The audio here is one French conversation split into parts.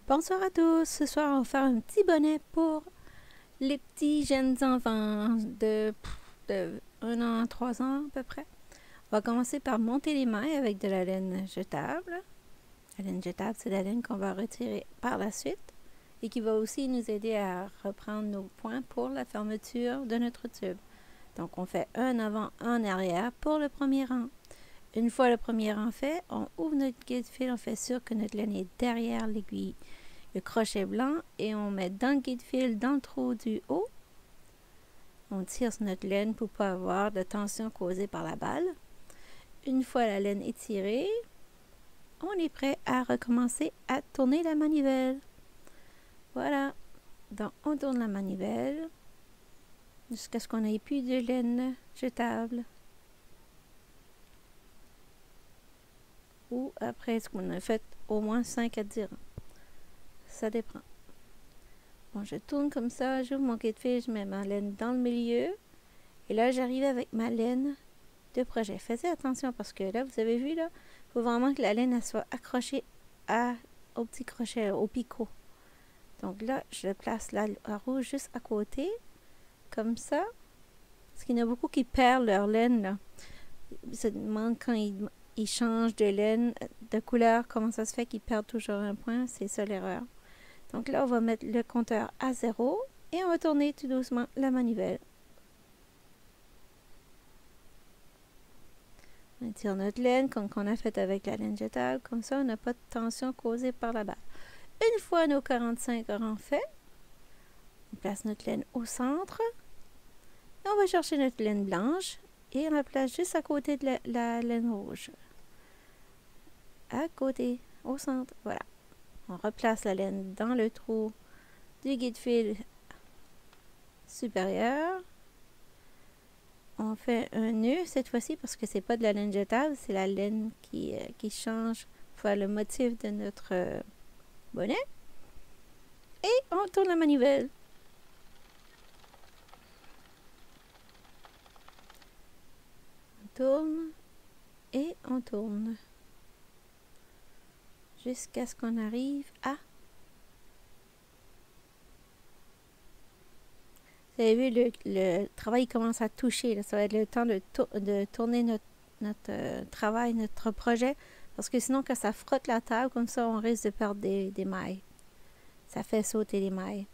Bonsoir à tous. Ce soir, on va faire un petit bonnet pour les petits jeunes enfants de 1 an à 3 ans à peu près. On va commencer par monter les mailles avec de la laine jetable. La laine jetable, c'est la laine qu'on va retirer par la suite et qui va aussi nous aider à reprendre nos points pour la fermeture de notre tube. Donc, on fait un avant, un arrière pour le premier rang. Une fois le premier rang fait, on ouvre notre guide-fil, on fait sûr que notre laine est derrière l'aiguille, le crochet blanc, et on met dans le guide-fil, dans le trou du haut. On tire sur notre laine pour ne pas avoir de tension causée par la balle. Une fois la laine étirée, on est prêt à recommencer à tourner la manivelle. Voilà. Donc, on tourne la manivelle jusqu'à ce qu'on n'ait plus de laine jetable. Ou après ce qu'on a fait au moins 5 à 10 rangs. Ça dépend. Bon, je tourne comme ça, j'ouvre mon guide-fil, je mets ma laine dans le milieu. Et là, j'arrive avec ma laine de projet. Faites attention parce que là, vous avez vu, là, il faut vraiment que la laine elle soit accrochée au petit crochet, au picot. Donc là, je place la rouge juste à côté, comme ça. Parce qu'il y en a beaucoup qui perdent leur laine, là. Ils se demandent quand ils changent de laine, de couleur, comment ça se fait qu'ils perdent toujours un point. C'est ça l'erreur. Donc là, on va mettre le compteur à 0 et on va tourner tout doucement la manivelle. On tire notre laine comme on a fait avec la laine jetable. Comme ça, on n'a pas de tension causée par la balle. Une fois nos 45 rangs faits, on place notre laine au centre. Et on va chercher notre laine blanche et on la place juste à côté de la laine rouge. À côté, au centre, voilà. On replace la laine dans le trou du guide-fil supérieur. On fait un nœud cette fois-ci parce que c'est pas de la laine jetable, c'est la laine qui change pour faire le motif de notre bonnet. Et on tourne la manivelle. On tourne et on tourne. Jusqu'à ce qu'on arrive à... Vous avez vu, le travail commence à toucher. Là. Ça va être le temps de tourner notre travail, notre projet. Parce que sinon, quand ça frotte la table, comme ça, on risque de perdre des mailles. Ça fait sauter les mailles.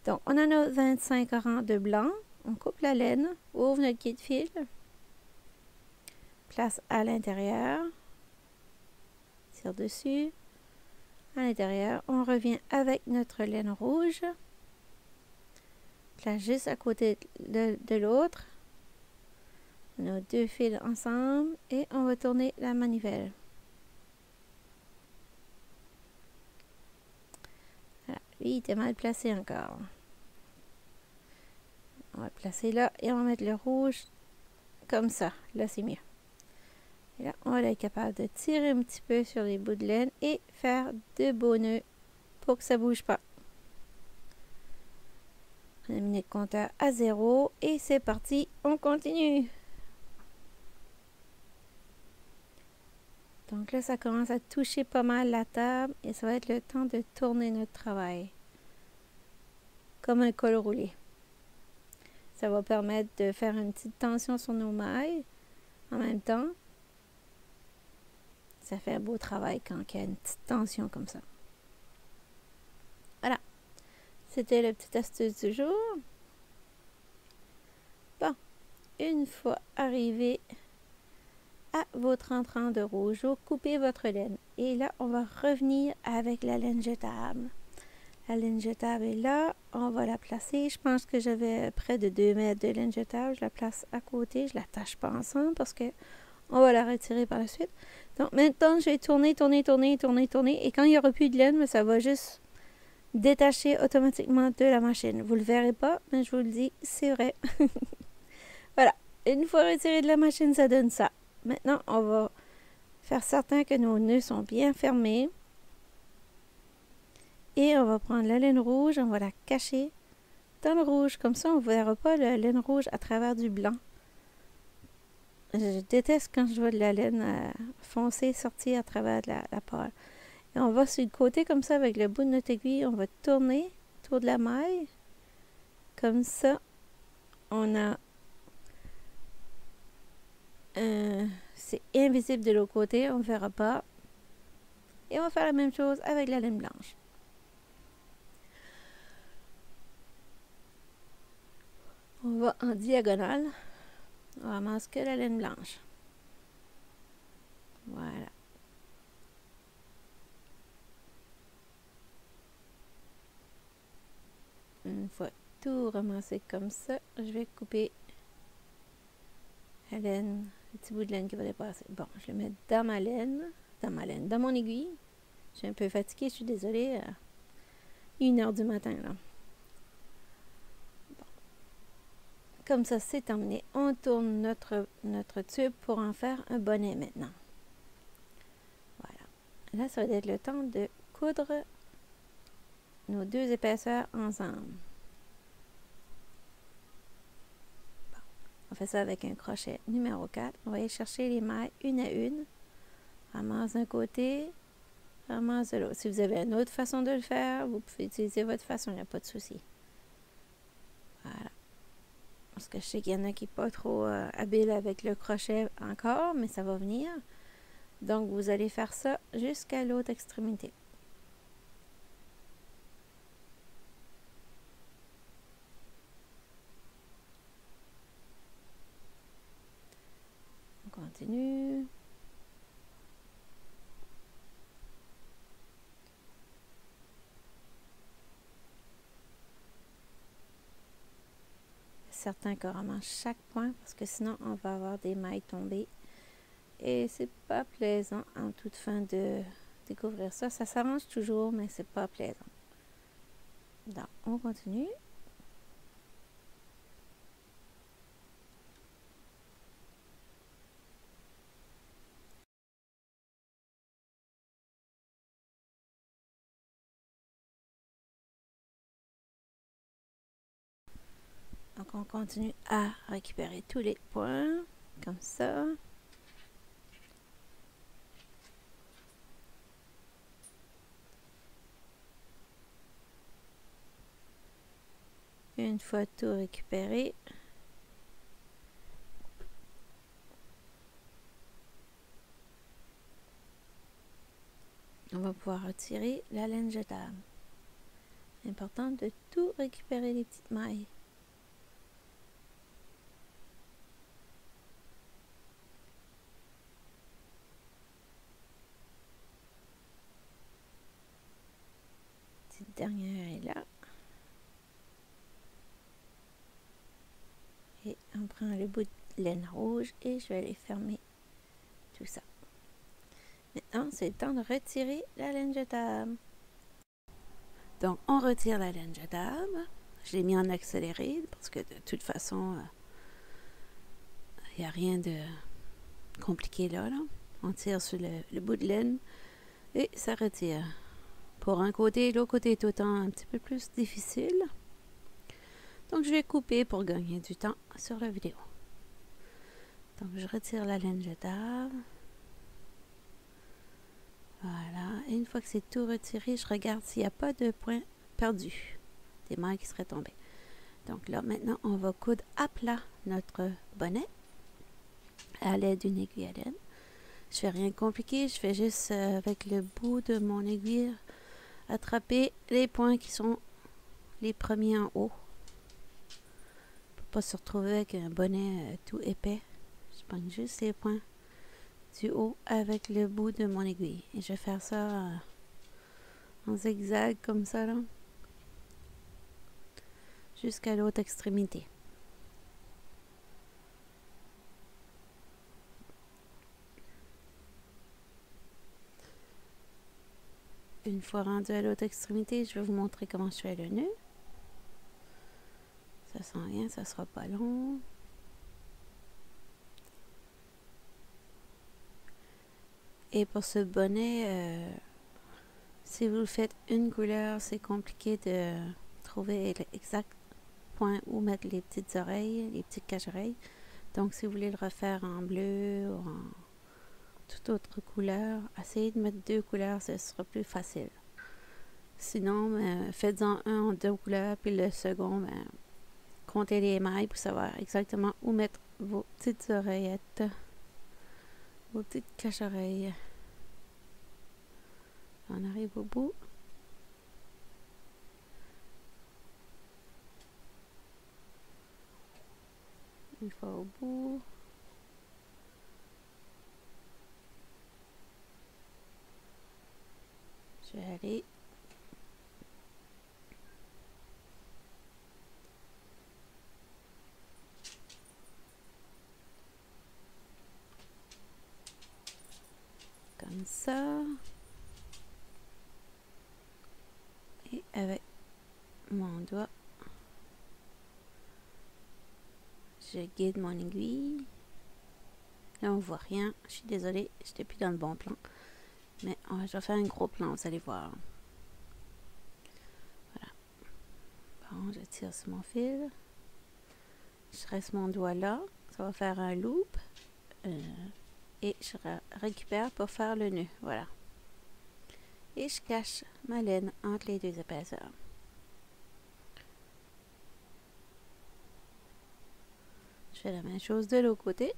Donc, on en a 25 rangs de blanc. On coupe la laine, ouvre notre guide-fil, place à l'intérieur, tire dessus, à l'intérieur. On revient avec notre laine rouge. Place juste à côté de l'autre. On a deux fils ensemble et on va tourner la manivelle. Voilà. Lui, il était mal placé encore. On va le placer là et on va mettre le rouge comme ça. Là, c'est mieux. Et là, on va être capable de tirer un petit peu sur les bouts de laine et faire de beaux nœuds pour que ça ne bouge pas. On a mis notre compteur à 0 et c'est parti, on continue. Donc là, ça commence à toucher pas mal la table et ça va être le temps de tourner notre travail. Comme un col roulé. Ça va permettre de faire une petite tension sur nos mailles en même temps. Ça fait un beau travail quand il y a une petite tension comme ça. Voilà. C'était la petite astuce du jour. Bon. Une fois arrivé à vos 30 rangs de rouge, vous coupez votre laine. Et là, on va revenir avec la laine jetable. La laine jetable est là. On va la placer. Je pense que j'avais près de 2 mètres de laine jetable. Je la place à côté. Je ne l'attache pas ensemble parce que on va la retirer par la suite. Donc maintenant, je vais tourner. Et quand il n'y aura plus de laine, ça va juste détacher automatiquement de la machine. Vous ne le verrez pas, mais je vous le dis, c'est vrai. Voilà. Une fois retiré de la machine, ça donne ça. Maintenant, on va faire certain que nos nœuds sont bien fermés. Et on va prendre la laine rouge, on va la cacher dans le rouge. Comme ça, on ne verra pas la laine rouge à travers du blanc. Je déteste quand je vois de la laine foncée sortir à travers la pâle. Et on va sur le côté comme ça avec le bout de notre aiguille. On va tourner autour de la maille. Comme ça, on a... c'est invisible de l'autre côté, on ne verra pas. Et on va faire la même chose avec la laine blanche. On va en diagonale. On ramasse que la laine blanche. Voilà. Une fois tout ramassé comme ça, je vais couper la laine, le petit bout de laine qui va dépasser. Bon, je le mets dans ma laine, dans mon aiguille. Je suis un peu fatiguée, je suis désolée. 1h du matin, là. Bon. Comme ça, c'est terminé. On tourne notre tube pour en faire un bonnet maintenant. Voilà. Là, ça va être le temps de coudre nos deux épaisseurs ensemble. Bon. On fait ça avec un crochet numéro 4. On va aller chercher les mailles une à une. Ramasse d'un côté, ramasse de l'autre. Si vous avez une autre façon de le faire, vous pouvez utiliser votre façon, il n'y a pas de souci. Voilà. Parce que je sais qu'il y en a qui ne sont pas trop habiles avec le crochet encore, mais ça va venir. Donc, vous allez faire ça jusqu'à l'autre extrémité. On continue. Certains qu'on ramasse chaque point parce que sinon on va avoir des mailles tombées et c'est pas plaisant en toute fin de découvrir ça. Ça s'arrange toujours mais c'est pas plaisant. Donc on continue. Donc on continue à récupérer tous les points comme ça. Une fois tout récupéré, on va pouvoir retirer la laine jetable. Important de tout récupérer les petites mailles. Petite dernière est là. Et on prend le bout de laine rouge et je vais aller fermer tout ça. Maintenant, c'est le temps de retirer la laine jetable. Donc, on retire la laine jetable. Je l'ai mis en accéléré parce que de toute façon, il n'y a rien de compliqué là. On tire sur le bout de laine et ça retire. Pour un côté, l'autre côté est autant un petit peu plus difficile. Donc, je vais couper pour gagner du temps sur la vidéo. Donc, je retire la laine jetable. Voilà. Et une fois que c'est tout retiré, je regarde s'il n'y a pas de points perdus. Des mailles qui seraient tombées. Donc là, maintenant, on va coudre à plat notre bonnet à l'aide d'une aiguille à laine. Je fais rien de compliqué. Je fais juste avec le bout de mon aiguille attraper les points qui sont les premiers en haut. Pour pas se retrouver avec un bonnet tout épais. Je prends juste les points du haut avec le bout de mon aiguille. Et je vais faire ça en zigzag comme ça là. Jusqu'à l'autre extrémité. Une fois rendu à l'autre extrémité, je vais vous montrer comment je fais le nœud. Ça sent rien, ça sera pas long. Et pour ce bonnet, si vous le faites une couleur, c'est compliqué de trouver l'exact point où mettre les petites oreilles, les petites cache-oreilles. Donc, si vous voulez le refaire en bleu ou toute autre couleur. Essayez de mettre 2 couleurs, ce sera plus facile. Sinon, faites-en un en 2 couleurs, puis le second, comptez les mailles pour savoir exactement où mettre vos petites oreillettes, vos petites cache-oreilles. On arrive au bout. Une fois au bout. Je vais aller comme ça. Et avec mon doigt, je guide mon aiguille. Là, on voit rien. Je suis désolée, j'étais plus dans le bon plan. Mais je vais faire un gros plan, vous allez voir. Voilà. Bon, je tire sur mon fil. Je reste mon doigt là. Ça va faire un loop. Et je récupère pour faire le nœud. Voilà. Et je cache ma laine entre les 2 épaisseurs. Je fais la même chose de l'autre côté.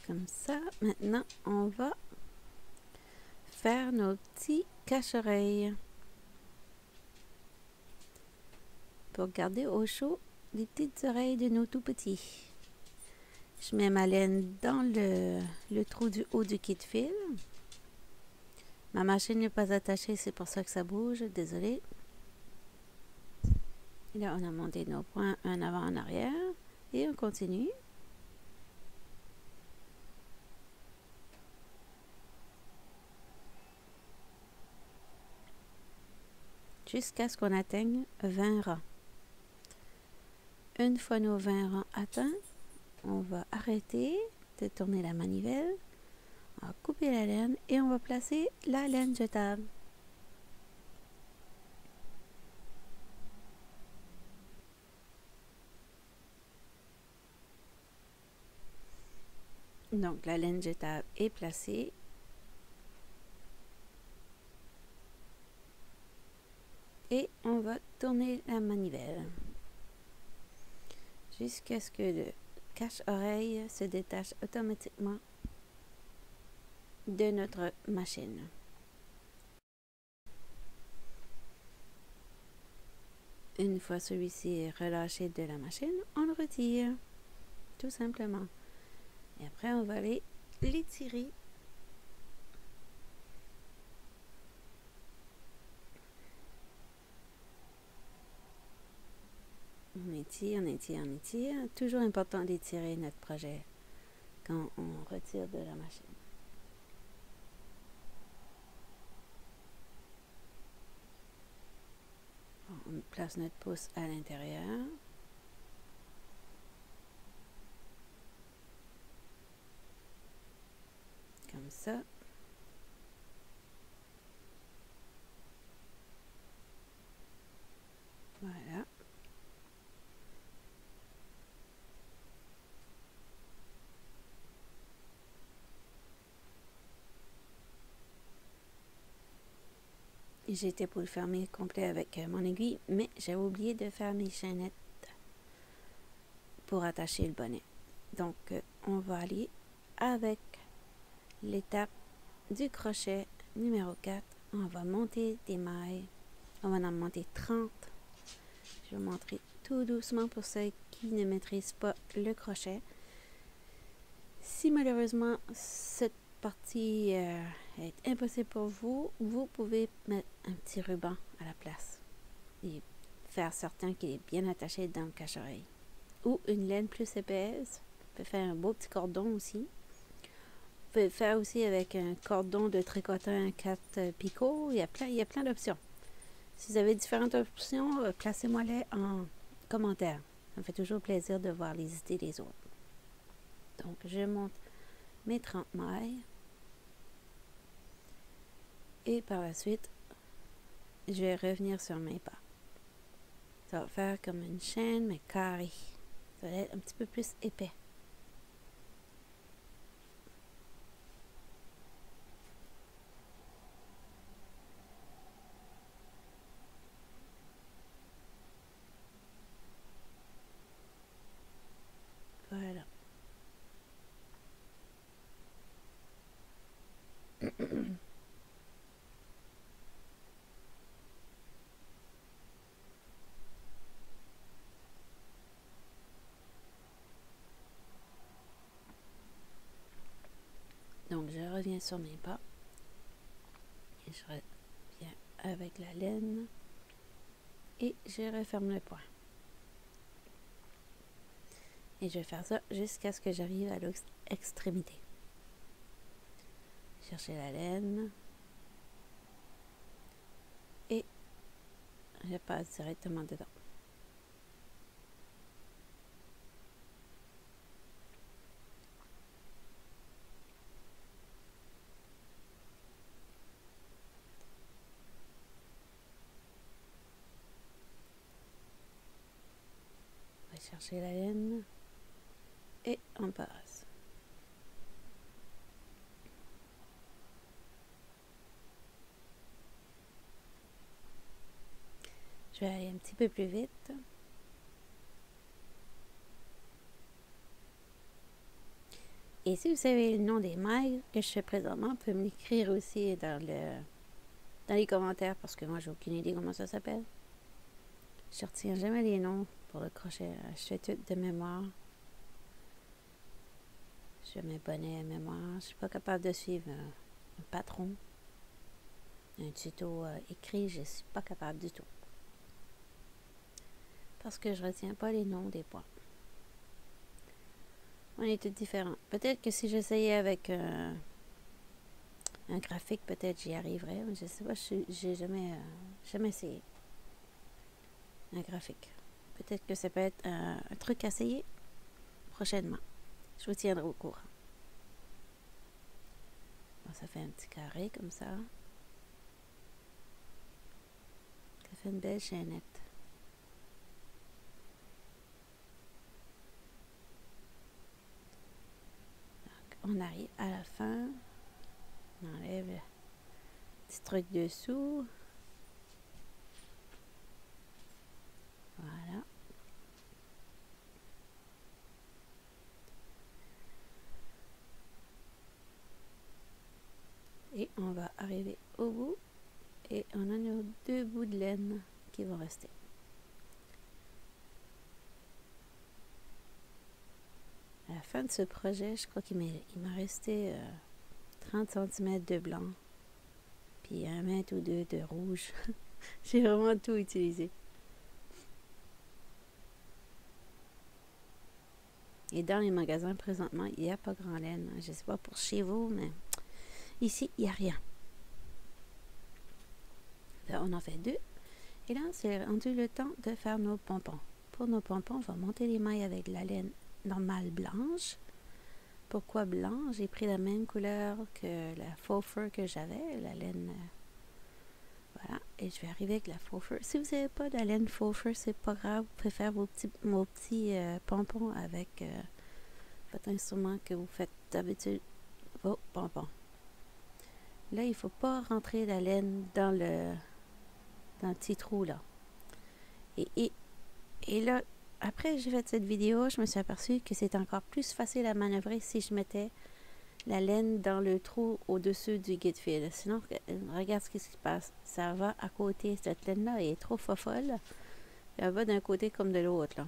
Comme ça, maintenant, on va faire nos petits cache-oreilles. Pour garder au chaud les petites oreilles de nos tout petits. Je mets ma laine dans le trou du haut du kit fil. Ma machine n'est pas attachée, c'est pour ça que ça bouge, désolée. Et là, on a monté nos points un avant, en arrière. Et on continue. Jusqu'à ce qu'on atteigne 20 rangs. Une fois nos 20 rangs atteints, on va arrêter de tourner la manivelle. On va couper la laine et on va placer la laine jetable. Donc la laine jetable est placée. Et on va tourner la manivelle jusqu'à ce que le cache-oreille se détache automatiquement de notre machine. Une fois celui-ci relâché de la machine, on le retire, tout simplement. Et après, on va aller l'étirer. On étire, on étire, on étire. Toujours important d'étirer notre projet quand on retire de la machine. On place notre pouce à l'intérieur. Comme ça. Voilà. J'étais pour le fermer complet avec mon aiguille, mais j'ai oublié de faire mes chaînettes pour attacher le bonnet. Donc, on va aller avec l'étape du crochet numéro 4. On va monter des mailles. On va en monter 30. Je vais montrer tout doucement pour ceux qui ne maîtrisent pas le crochet. Si malheureusement cette partie est impossible pour vous, vous pouvez mettre un petit ruban à la place et faire certain qu'il est bien attaché dans le cache-oreille. Ou une laine plus épaisse. Vous pouvez faire un beau petit cordon aussi. Vous pouvez le faire aussi avec un cordon de tricotin 4 picots. Il y a plein d'options. Si vous avez différentes options, placez-moi-les commentaires. Ça me fait toujours plaisir de voir les idées des autres. Donc, je monte mes 30 mailles. Et par la suite, je vais revenir sur mes pas. Ça va faire comme une chaîne, mais carrée. Ça va être un petit peu plus épais. Voilà. Donc, je reviens sur mes pas. Et je reviens avec la laine. Et je referme le point. Et je vais faire ça jusqu'à ce que j'arrive à l'extrémité. Chercher la laine. Et je passe directement dedans. On va chercher la laine. Et on passe. Je vais aller un petit peu plus vite. Et si vous savez le nom des mailles que je fais présentement, vous pouvez me l'écrire aussi dans les commentaires parce que moi j'ai aucune idée comment ça s'appelle. Je ne retiens jamais les noms pour le crochet. Je fais tout de mémoire. Je fais mes bonnets à mémoire. Je ne suis pas capable de suivre un patron. Un tuto écrit, je ne suis pas capable du tout. Parce que je ne retiens pas les noms des points. On est tous différents. Peut-être que si j'essayais avec un graphique, peut-être j'y arriverais. Mais je ne sais pas, j'ai jamais essayé un graphique. Peut-être que ça peut être un truc à essayer prochainement. Je vous tiendrai au courant. Bon, ça fait un petit carré comme ça. Ça fait une belle chaînette. On arrive à la fin, on enlève le petit truc dessous. Voilà. Et on va arriver au bout et on a nos 2 bouts de laine qui vont rester. À la fin de ce projet, je crois qu'il m'a resté 30 cm de blanc, puis 1 mètre ou 2 de rouge. J'ai vraiment tout utilisé. Et dans les magasins, présentement, il n'y a pas grand laine. Je ne sais pas pour chez vous, mais ici, il n'y a rien. Là, on en fait 2. Et là, c'est rendu le temps de faire nos pompons. Pour nos pompons, on va monter les mailles avec la laine normale blanche. Pourquoi blanc? J'ai pris la même couleur que la faux fur que j'avais, la laine. Voilà, et je vais arriver avec la faux fur. Si vous n'avez pas de la laine faux fur, c'est pas grave. Vous pouvez faire vos petits pompons avec votre instrument que vous faites d'habitude, vos pompons. Là, il ne faut pas rentrer la laine dans le petit trou là. Et là, après j'ai fait cette vidéo, je me suis aperçue que c'est encore plus facile à manœuvrer si je mettais la laine dans le trou au-dessus du guide fil. Sinon, regarde ce qui se passe. Ça va à côté. Cette laine-là est trop folle. Elle va d'un côté comme de l'autre. Là.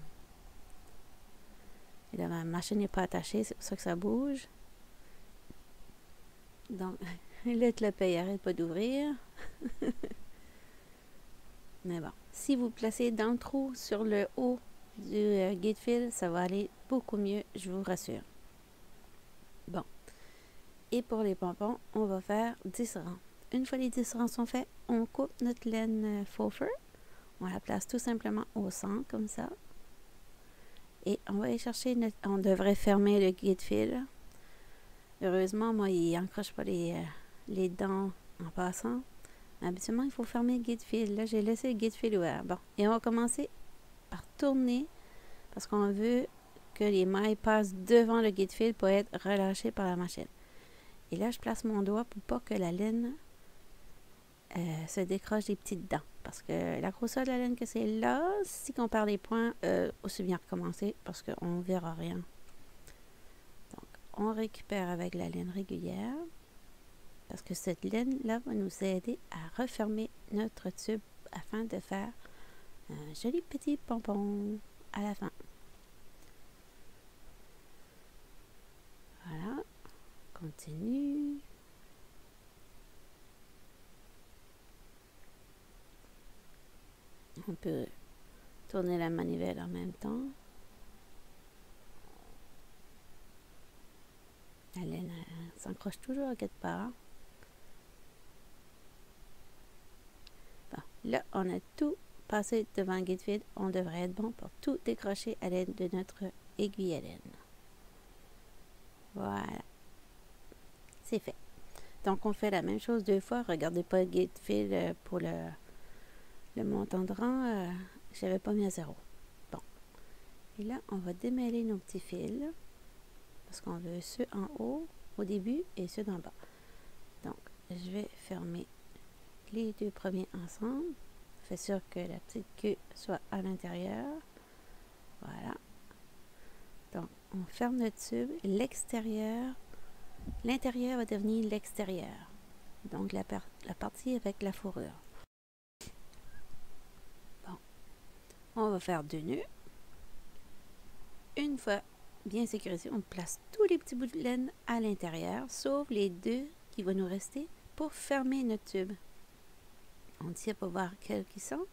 Et là, ma machine n'est pas attachée, c'est pour ça que ça bouge. Donc, là, le pays arrête pas d'ouvrir. Mais bon, si vous placez dans le trou sur le haut du guide fil, ça va aller beaucoup mieux, je vous rassure. Bon. Et pour les pompons, on va faire 10 rangs. Une fois les 10 rangs sont faits, on coupe notre laine faux fur. On la place tout simplement au centre, comme ça. Et on va aller chercher on devrait fermer le guide-fil. Heureusement, moi, il n'encroche pas les dents en passant. Habituellement, il faut fermer le guide-fil. Là, j'ai laissé le guide-fil ouvert. Bon, et on va commencer par tourner parce qu'on veut que les mailles passent devant le guide-fil pour être relâchées par la machine. Et là, je place mon doigt pour pas que la laine se décroche des petites dents. Parce que la grosseur de la laine que c'est là, si on perd des points, aussi bien recommencer parce qu'on ne verra rien. Donc, on récupère avec la laine régulière parce que cette laine-là va nous aider à refermer notre tube afin de faire un joli petit pompon à la fin. Voilà, continue. On peut tourner la manivelle en même temps. La laine s'accroche toujours à quelque part. Bon, là, on a tout passé devant le guide-fil. On devrait être bon pour tout décrocher à l'aide de notre aiguille à laine. Voilà. C'est fait. Donc, on fait la même chose 2 fois. Regardez pas le guide-fil pour le montant de rang. Je n'avais pas mis à 0. Bon. Et là, on va démêler nos petits fils. Parce qu'on veut ceux en haut au début et ceux d'en bas. Donc, je vais fermer les 2 premiers ensemble. Fais sûr que la petite queue soit à l'intérieur. Voilà. Donc, on ferme le tube. L'intérieur va devenir l'extérieur. Donc, la partie avec la fourrure. Bon. On va faire 2 nœuds. Une fois bien sécurisé, on place tous les petits bouts de laine à l'intérieur, sauf les 2 qui vont nous rester pour fermer notre tube. On tient pour voir quels qui sont.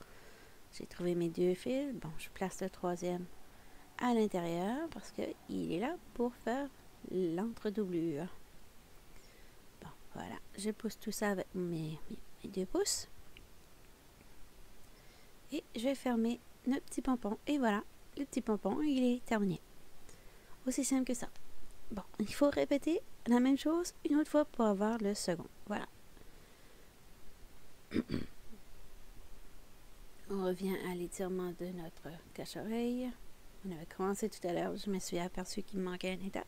J'ai trouvé mes 2 fils. Bon, je place le 3e à l'intérieur parce qu'il est là pour faire l'entredoublure. Bon, voilà. Je pousse tout ça avec mes 2 pouces. Et je vais fermer notre petit pompon. Et voilà, le petit pompon, il est terminé. Aussi simple que ça. Bon, il faut répéter la même chose une autre fois pour avoir le second. Voilà. On revient à l'étirement de notre cache-oreille. On avait commencé tout à l'heure. Je me suis aperçue qu'il me manquait une étape.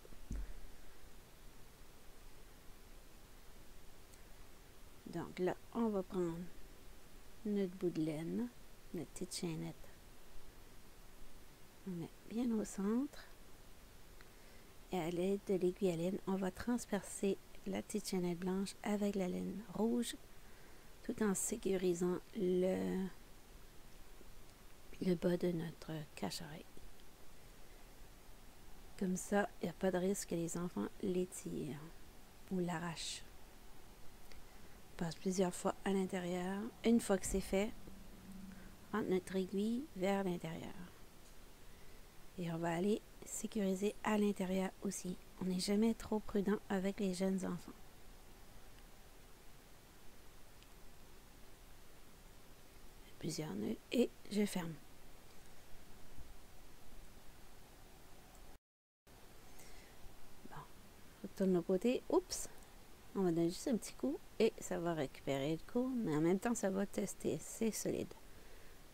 Donc là, on va prendre notre bout de laine, notre petite chaînette. On met bien au centre. Et à l'aide de l'aiguille à laine, on va transpercer la petite chaînette blanche avec la laine rouge, tout en sécurisant le bas de notre cache-oreille. Comme ça, il n'y a pas de risque que les enfants l'étirent ou l'arrachent. On passe plusieurs fois à l'intérieur. Une fois que c'est fait, on rentre notre aiguille vers l'intérieur. Et on va aller sécuriser à l'intérieur aussi. On n'est jamais trop prudent avec les jeunes enfants. Plusieurs nœuds et je ferme. Bon, on retourne au côté. Oups! On va donner juste un petit coup et ça va récupérer le coup, mais en même temps, ça va tester. C'est solide.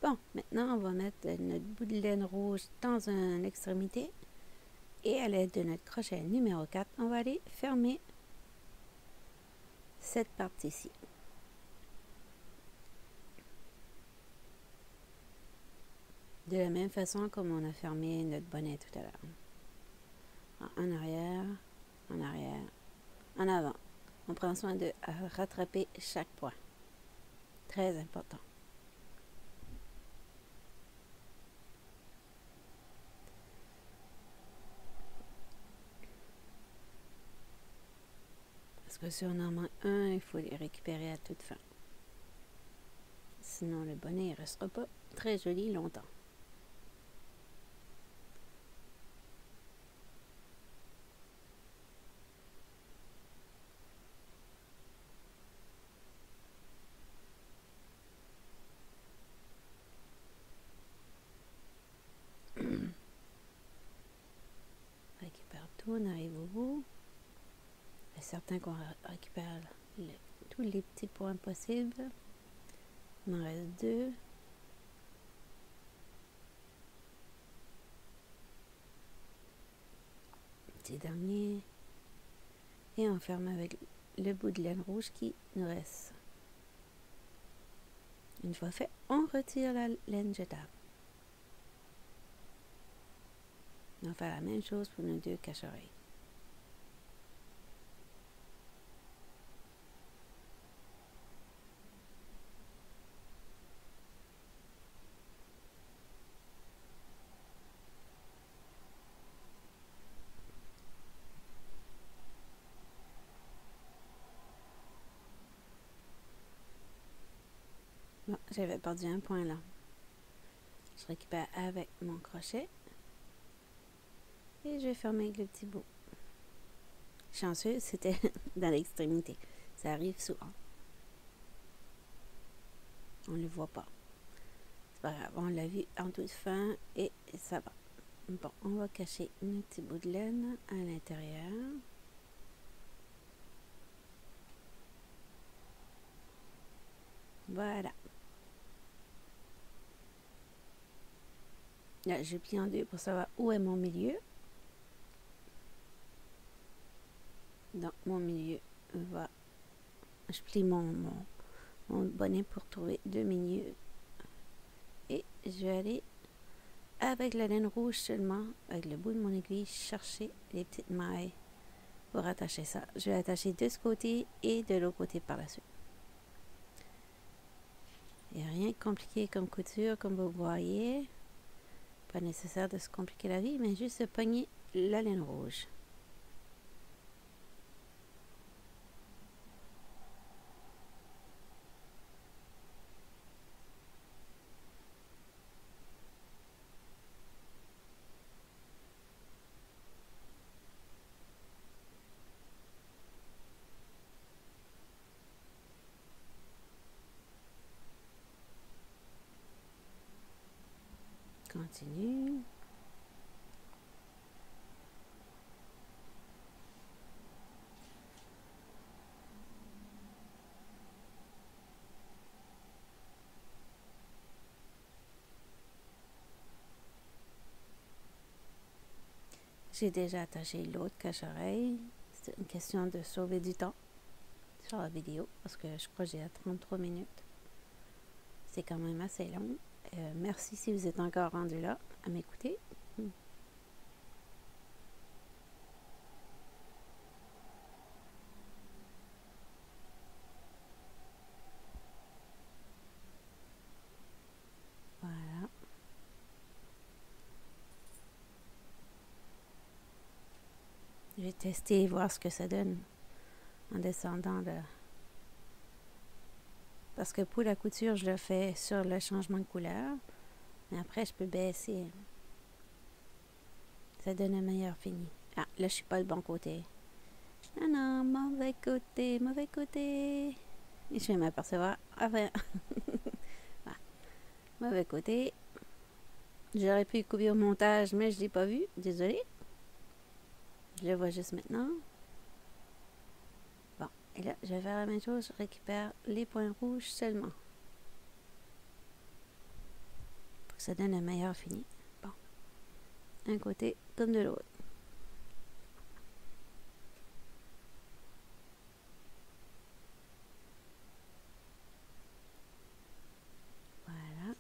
Bon, maintenant, on va mettre notre bout de laine rouge dans une extrémité. Et à l'aide de notre crochet numéro 4, on va aller fermer cette partie-ci. De la même façon comme on a fermé notre bonnet tout à l'heure. En arrière, en avant. On prend soin de rattraper chaque point. Très important. Parce que si on en manque un, il faut les récupérer à toute fin. Sinon, le bonnet ne restera pas très joli longtemps. on arrive au bout. C'est certain qu'on récupère tous les petits points possibles. Il m'en reste 2. Petit dernier. Et on ferme avec le bout de laine rouge qui nous reste. Une fois fait, on retire la laine jetable. On va faire la même chose pour nos 2 cache-oreilles. Bon, j'avais perdu un point là. Je récupère avec mon crochet. Et je vais fermer avec le petit bout. Chanceux, c'était dans l'extrémité. Ça arrive souvent. On ne le voit pas. C'est pas grave, on l'a vu en toute fin et ça va. Bon, on va cacher nos petits bouts de laine à l'intérieur. Voilà. Là, je plie en 2 pour savoir où est mon milieu. Donc, mon milieu va... Je plie mon bonnet pour trouver 2 milieux. Et je vais aller avec la laine rouge seulement, avec le bout de mon aiguille, chercher les petites mailles pour attacher ça. Je vais attacher de ce côté et de l'autre côté par la suite. Il n'y a rien de compliqué comme couture, comme vous voyez. Pas nécessaire de se compliquer la vie, mais juste de pogner la laine rouge. Continue. J'ai déjà attaché l'autre cache-oreille. C'est une question de sauver du temps sur la vidéo parce que je crois que j'ai à 33 minutes. C'est quand même assez long. Merci si vous êtes encore rendu là à m'écouter. Voilà. Je vais tester et voir ce que ça donne en descendant de... Parce que pour la couture, je le fais sur le changement de couleur. Mais après, je peux baisser. Ça donne un meilleur fini. Ah, là, je suis pas le bon côté. Non, non, mauvais côté, mauvais côté. Et je vais m'apercevoir. Enfin, ah, mauvais côté. J'aurais pu couper au montage, mais je l'ai pas vu. Désolée. Je le vois juste maintenant. Bon, et là, je vais faire la même chose. Je récupère les points rouges seulement. Pour que ça donne un meilleur fini. Bon. Un côté comme de l'autre. Voilà.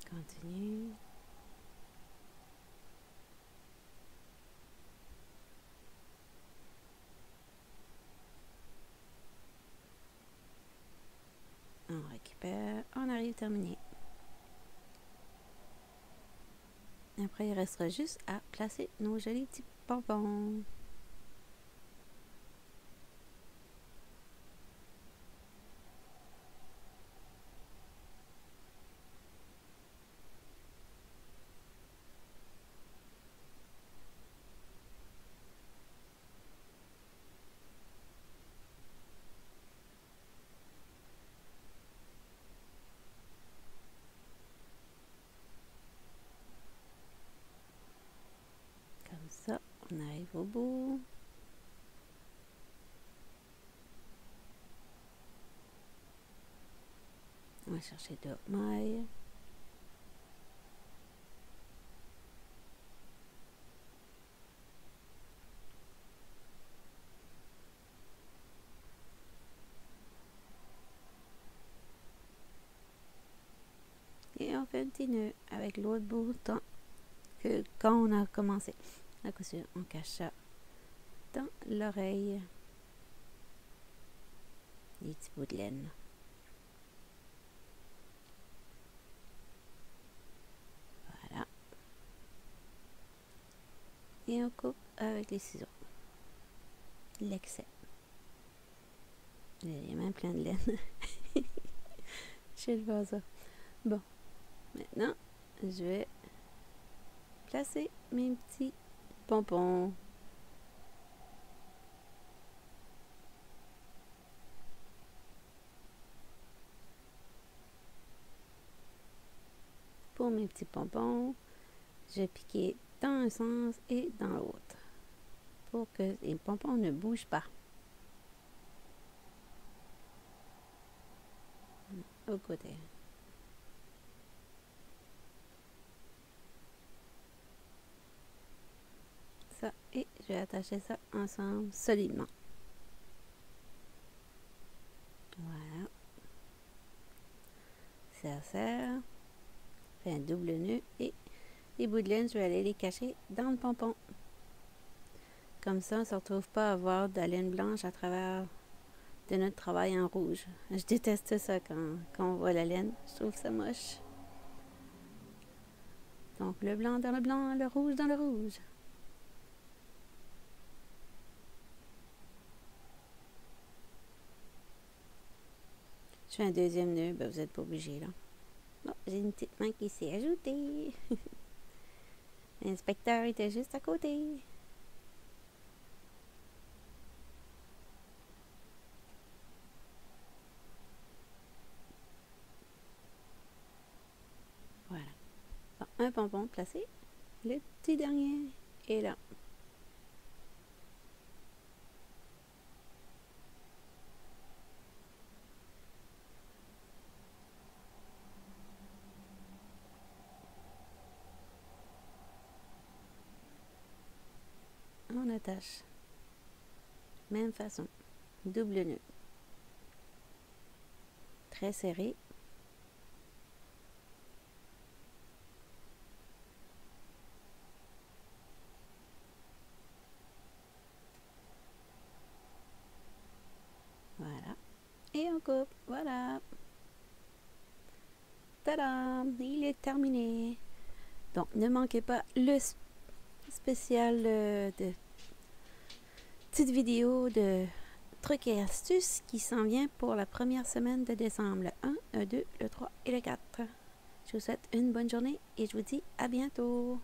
Continue. On récupère. On arrive terminé. Après, il restera juste à placer nos jolis petits pompons. arrive au bout. On va chercher d'autres mailles. Et on fait un petit nœud avec l'autre bout que quand on a commencé la couture. On cache ça dans l'oreille. Des petits bouts de laine. Voilà. Et on coupe avec les ciseaux. L'excès. Il y a même plein de laine. Je vais voir ça. Bon. Maintenant, je vais placer mes petits pompons. Pour mes petits pompons, je vais piquer dans un sens et dans l'autre pour que les pompons ne bougent pas. Au côté. Ça, et je vais attacher ça ensemble solidement. Voilà. Ça sert. Fait un double nœud et les bouts de laine, je vais aller les cacher dans le pompon. Comme ça, on ne se retrouve pas à avoir de la laine blanche à travers de notre travail en rouge. Je déteste ça quand on voit la laine. Je trouve ça moche. Donc, le blanc dans le blanc, le rouge dans le rouge. Je fais un deuxième nœud, ben vous n'êtes pas obligé là. Bon, j'ai une petite main qui s'est ajoutée. L'inspecteur était juste à côté. Voilà. Bon, un pompon placé. Le petit dernier est là. On attache. Même façon. Double nœud. Très serré. Voilà. Et on coupe. Voilà. Tada! Il est terminé. Donc, ne manquez pas le spécial de petite vidéo de trucs et astuces qui s'en vient pour la première semaine de décembre. Le 1, le 2, le 3 et le 4. Je vous souhaite une bonne journée et je vous dis à bientôt.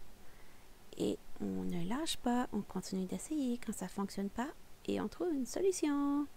Et on ne lâche pas, on continue d'essayer quand ça ne fonctionne pas et on trouve une solution.